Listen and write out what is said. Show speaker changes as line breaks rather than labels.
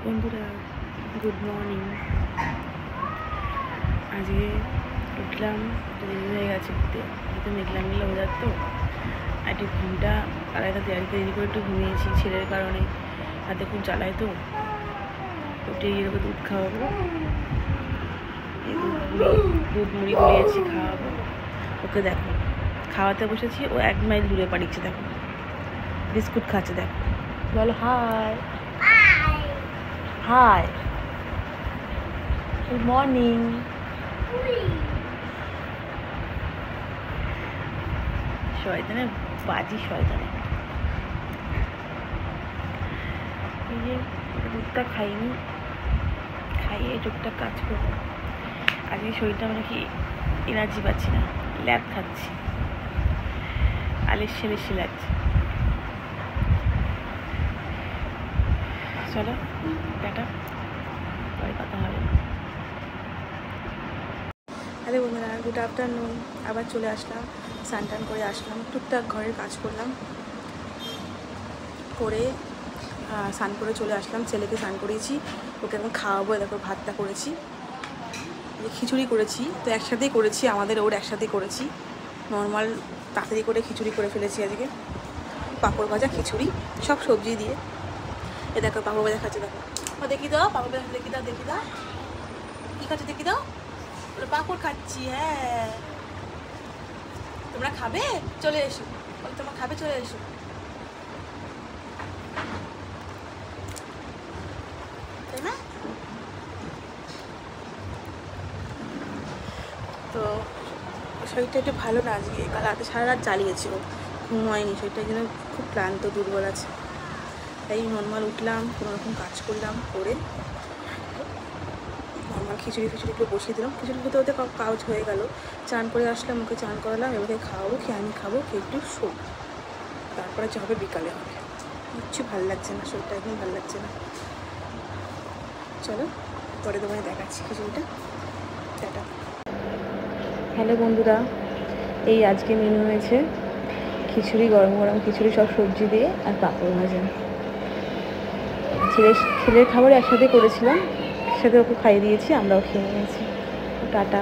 বন্ধুরা good morning. আজকে উঠলাম, দেরি হয়ে গেছে উঠতে, যেহেতু মেঘলা মেঘলা ওয়েদার তো একটু ঘুমটা আড়াইটা দেরি করে একটু ঘুমিয়েছি ছেলের কারণে, হাতে খুব জ্বালায় তো। উঠে গিয়ে ওকে দুধ খাওয়াবো, দুধ মুড়ি গুলিয়েছি খাওয়াবো ওকে। দেখো খাওয়াতে বসেছি, ও 1 মাইল দূরে পাঠিয়েছে। দেখো বিস্কুট খাচ্ছে, দেখো বলো হাই হাই গুড মর্নিং। শয়তানে বাজি শয়তানে। এই যে দুধটা খাইনি, খাইয়ে টুকটাক কাজ করবো। আজকে শরীরটা মানে কি এনার্জি পাচ্ছি না, ল্যাব খাচ্ছি, আলিশে লাগছে। চলো টাটা, পরে কথা হবে। হ্যালো বন্ধুরা, গুড আফটারনুন। আবার চলে আসলাম, স্নান টান করে আসলাম, টুকটাক ঘরের কাজ করলাম, করে স্নান করে চলে আসলাম। ছেলেকে স্নান করিয়েছি, ওকে এখন খাওয়াবো। দেখো ভাতটা করেছি, খিচুড়ি করেছি, তো একসাথেই করেছি, আমাদের ওর একসাথেই করেছি। নর্মাল তাড়াতাড়ি করে খিচুড়ি করে ফেলেছি আজকে, পাঁপড় ভাজা খিচুড়ি সব সবজি দিয়ে। এ দেখো পাঁপড় ভাজা খাচ্ছে, দেখো দেখি দাও, পাঁপড় ভাজা দেখি দাও, দেখি দাও কী খাচ্ছে দেখি দাও। ওরা পাঁপড় খাচ্ছি। হ্যাঁ তোমরা খাবে, চলে এসো, তোমরা খাবে, চলে এসো। তাই না? তো শরীরটা একটু ভালো না আজকে, কাল রাতে সারা রাত জ্বালিয়েছিল, ঘুম হয়নি, শরীরটা যেন খুব ক্লান্ত দুর্বল আছে। তাই নর্মাল উঠলাম, কোনোরকম কাজ করলাম, করে নর্মাল খিচুড়ি একটু বসিয়ে দিলাম। খিচুড়ি হতে হতে কাজ হয়ে গেল। চান করে আসলাম, ওকে চান করালাম, এবারে খাওয়াবো, খেয়ে আমি খাবো, খেয়ে একটু শোব, তারপরে যা হবে বিকালে হবে। কিচ্ছু ভালো লাগছে না, শরীরটা একদম ভালো লাগছে না। চলো পরে তোমায় দেখাচ্ছি খিচুড়িটা, টাটা। হ্যালো বন্ধুরা, এই আজকে মেনু হয়েছে খিচুড়ি, গরম গরম খিচুড়ি, সব সবজি দিয়ে, আর পাঁপড় ভাজা। ছেলের খাবার একসাথে করেছিলাম, একসাথে ওকে খাইয়ে দিয়েছি, আমরাও খেয়ে নিয়েছি। টাটা।